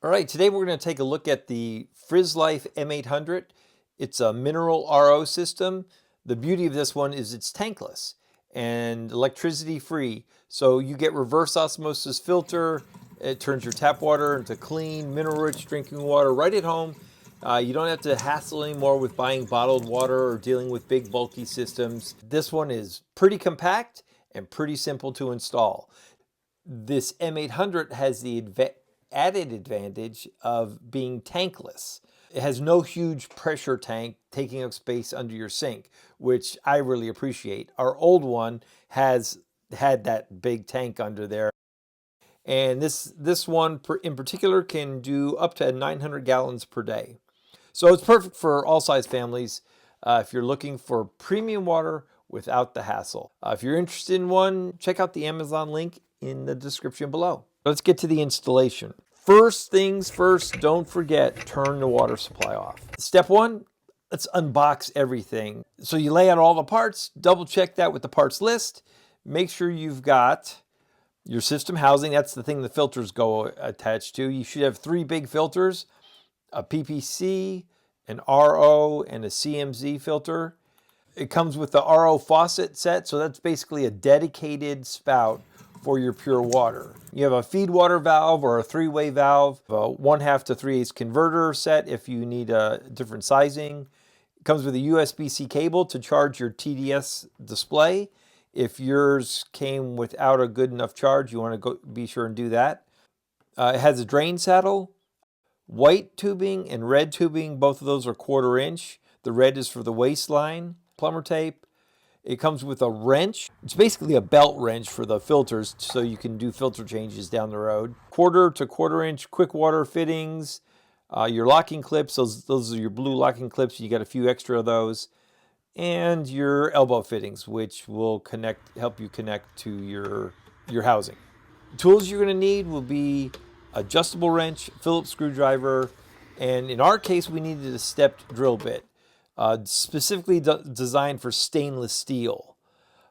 All right, today we're going to take a look at the Frizzlife M800. It's a mineral RO system. The beauty of this one is it's tankless and electricity free. So you get reverse osmosis filter. It turns your tap water into clean, mineral rich drinking water right at home. You don't have to hassle anymore with buying bottled water or dealing with big bulky systems. This one is pretty compact and pretty simple to install. This M800 has the added advantage of being tankless. It has no huge pressure tank taking up space under your sink, which I really appreciate. Our old one has had that big tank under there. And this one in particular can do up to 900 gallons per day. So it's perfect for all size families if you're looking for premium water without the hassle. If you're interested in one, check out the Amazon link in the description below. Let's get to the installation. First things first, don't forget, turn the water supply off. Step one, let's unbox everything. So you lay out all the parts, double check that with the parts list. Make sure you've got your system housing. That's the thing the filters go attached to. You should have 3 big filters, a PPC, an RO, and a CMZ filter. It comes with the RO faucet set, so that's basically a dedicated spout for your pure water. You have a feed water valve or a 3-way valve, a 1/2 to 3/8 converter set if you need a different sizing. It comes with a USB-C cable to charge your TDS display. If yours came without a good enough charge, you want to be sure and do that. It has a drain saddle, white tubing and red tubing. Both of those are 1/4 inch. The red is for the waistline, plumber tape. It comes with a wrench. It's basically a belt wrench for the filters so you can do filter changes down the road. 1/4 to 1/4 inch quick water fittings. Your locking clips, those are your blue locking clips. You got a few extra of those. And your elbow fittings, which will help you connect to your housing. Tools you're going to need will be adjustable wrench, Phillips screwdriver, and in our case we needed a stepped drill bit. Specifically designed for stainless steel.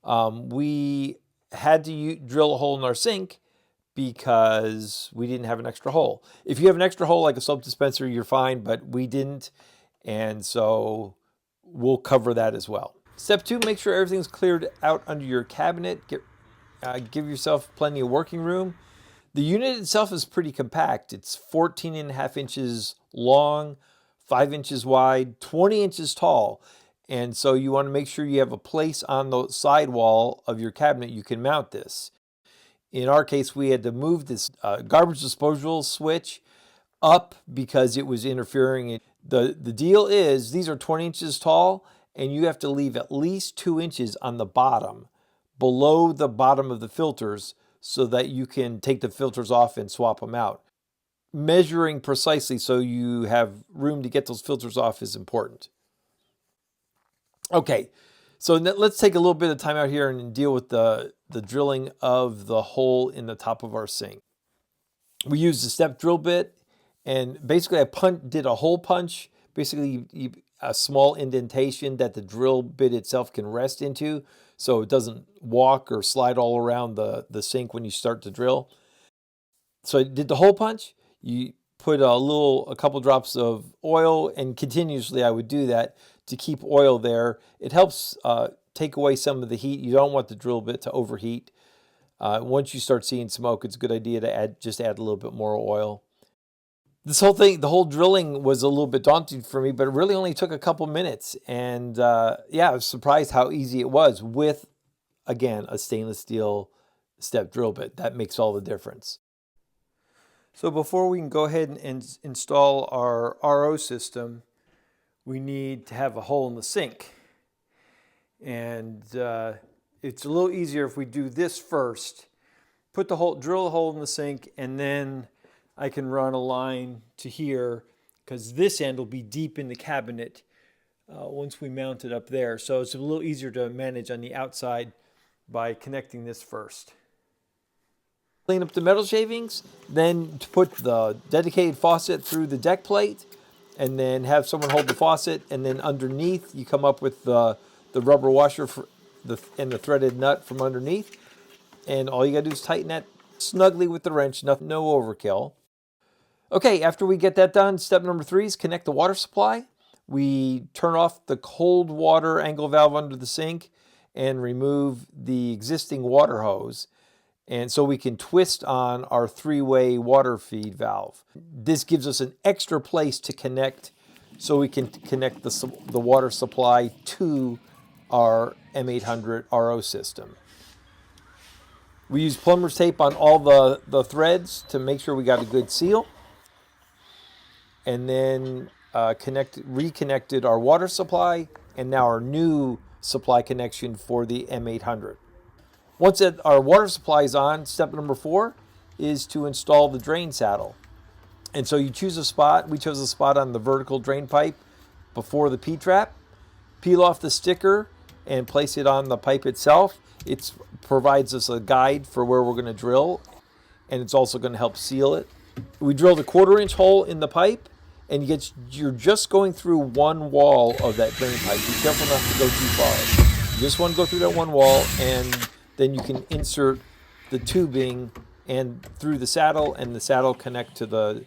We had to drill a hole in our sink because we didn't have an extra hole. If you have an extra hole like a soap dispenser, you're fine, but we didn't, and so we'll cover that as well. Step 2, make sure everything's cleared out under your cabinet. Give yourself plenty of working room. The unit itself is pretty compact. It's 14.5 inches long, 5 inches wide, 20 inches tall. And so you want to make sure you have a place on the side wall of your cabinet you can mount this. In our case, we had to move this garbage disposal switch up because it was interfering. The deal is these are 20 inches tall and you have to leave at least 2 inches on the bottom, below the bottom of the filters, so that you can take the filters off and swap them out. Measuring precisely so you have room to get those filters off is important. Okay, so let's take a little bit of time out here and deal with the drilling of the hole in the top of our sink. We used a step drill bit, and basically I did a hole punch, basically a small indentation that the drill bit itself can rest into so it doesn't walk or slide all around the sink when you start to drill. So I did the hole punch. You put a couple drops of oil, and continuously I would do that to keep oil there. It helps take away some of the heat. You don't want the drill bit to overheat. Once you start seeing smoke, it's a good idea to just add a little bit more oil. This whole thing, the whole drilling was a little bit daunting for me, but it really only took a couple minutes. And yeah, I was surprised how easy it was with, again, a stainless steel step drill bit. That makes all the difference. So before we can go ahead and install our RO system, we need to have a hole in the sink. And it's a little easier if we do this first. Drill a hole in the sink, and then I can run a line to here, because this end will be deep in the cabinet once we mount it up there. So it's a little easier to manage on the outside by connecting this first. Clean up the metal shavings, then to put the dedicated faucet through the deck plate, and then have someone hold the faucet, and then underneath you come up with the rubber washer and the threaded nut from underneath, and all you gotta do is tighten that snugly with the wrench, no overkill. Okay, after we get that done, step number 3 is connect the water supply. We turn off the cold water angle valve under the sink and remove the existing water hose. And so we can twist on our 3-way water feed valve. This gives us an extra place to connect, so we can connect the water supply to our M800 RO system. We use plumber's tape on all the threads to make sure we got a good seal. And then reconnected our water supply, and now our new supply connection for the M800. Once our water supply is on, step number 4 is to install the drain saddle. And so you choose a spot. We chose a spot on the vertical drain pipe before the P-trap. Peel off the sticker and place it on the pipe itself. It provides us a guide for where we're going to drill, and it's also going to help seal it. We drilled a 1/4-inch hole in the pipe, and you're just going through one wall of that drain pipe. Be careful not to go too far. You just want to go through that one wall, and then you can insert the tubing and through the saddle, and the saddle connect to the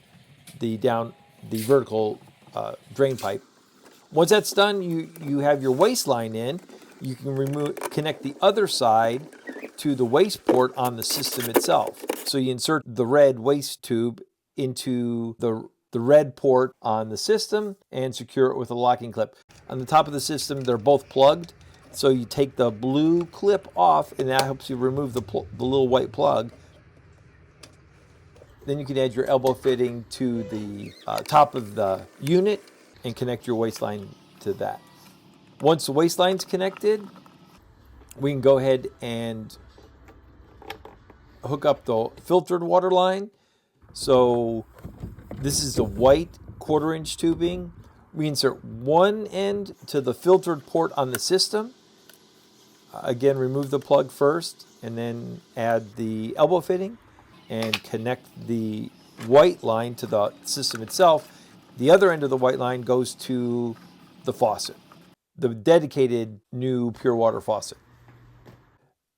vertical drain pipe. Once that's done, you have your waste line in. You can connect the other side to the waste port on the system itself. So you insert the red waste tube into the red port on the system and secure it with a locking clip. On the top of the system, they're both plugged. So you take the blue clip off, and that helps you remove the little white plug. Then you can add your elbow fitting to the top of the unit and connect your waste line to that. Once the waste line's connected, we can go ahead and hook up the filtered water line. So this is the white 1/4-inch tubing. We insert one end to the filtered port on the system. Again, remove the plug first, and then add the elbow fitting and connect the white line to the system itself. The other end of the white line goes to the faucet, the dedicated new pure water faucet.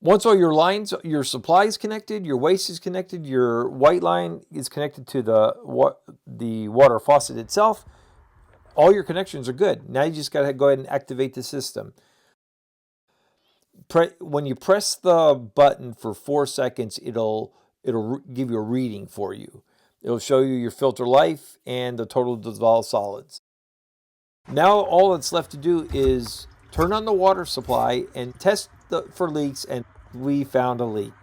Once all your supply is connected, your waste is connected, your white line is connected to the water faucet itself, all your connections are good. Now you just got to go ahead and activate the system. When you press the button for 4 seconds, it'll give you a reading for you. It'll show you your filter life and the total dissolved solids. Now all that's left to do is turn on the water supply and test for leaks, and we found a leak.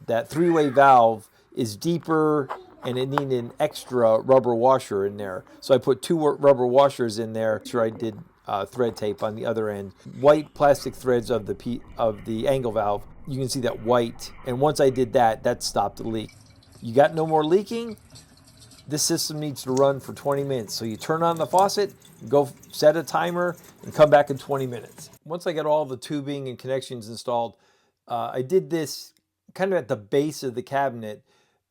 That 3-way valve is deeper, and it needed an extra rubber washer in there. So I put 2 rubber washers in there. Sure, I did thread tape on the other end. White plastic threads of the angle valve. You can see that white. And once I did that, that stopped the leak. You got no more leaking. This system needs to run for 20 minutes. So you turn on the faucet, go set a timer, and come back in 20 minutes. Once I got all the tubing and connections installed, I did this kind of at the base of the cabinet,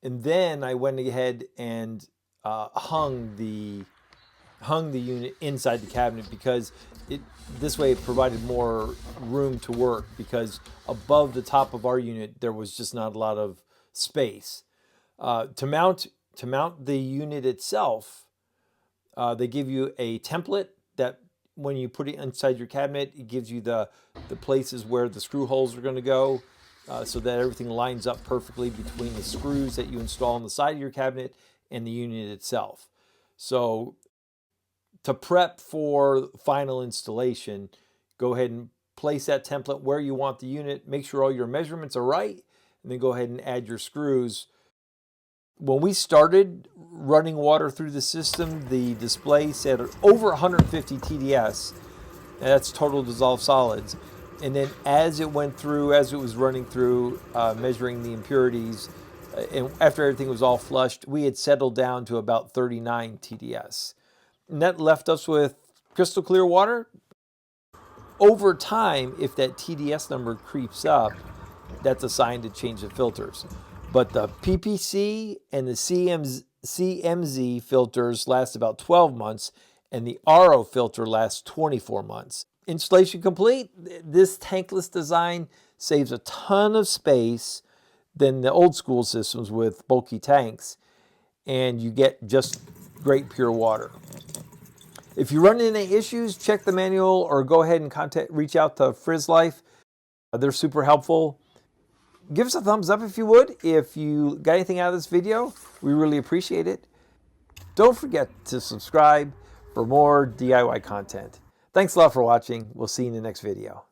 and then I went ahead and hung the unit inside the cabinet, because this way it provided more room to work, because above the top of our unit there was just not a lot of space. To mount the unit itself, they give you a template that when you put it inside your cabinet, it gives you the places where the screw holes are going to go, so that everything lines up perfectly between the screws that you install on the side of your cabinet and the unit itself. So to prep for final installation, go ahead and place that template where you want the unit, make sure all your measurements are right, and then go ahead and add your screws. When we started running water through the system, the display said over 150 TDS, and that's total dissolved solids. And then as it was running through, measuring the impurities, and after everything was all flushed, we had settled down to about 39 TDS. And that left us with crystal clear water. Over time, if that TDS number creeps up, that's a sign to change the filters. But the PPC and the CMZ filters last about 12 months, and the RO filter lasts 24 months. Installation complete. This tankless design saves a ton of space than the old school systems with bulky tanks. and you get just great pure water. If you run into any issues, check the manual or go ahead and reach out to Frizzlife. They're super helpful. Give us a thumbs up if you would. If you got anything out of this video, we really appreciate it. Don't forget to subscribe for more DIY content. Thanks a lot for watching. We'll see you in the next video.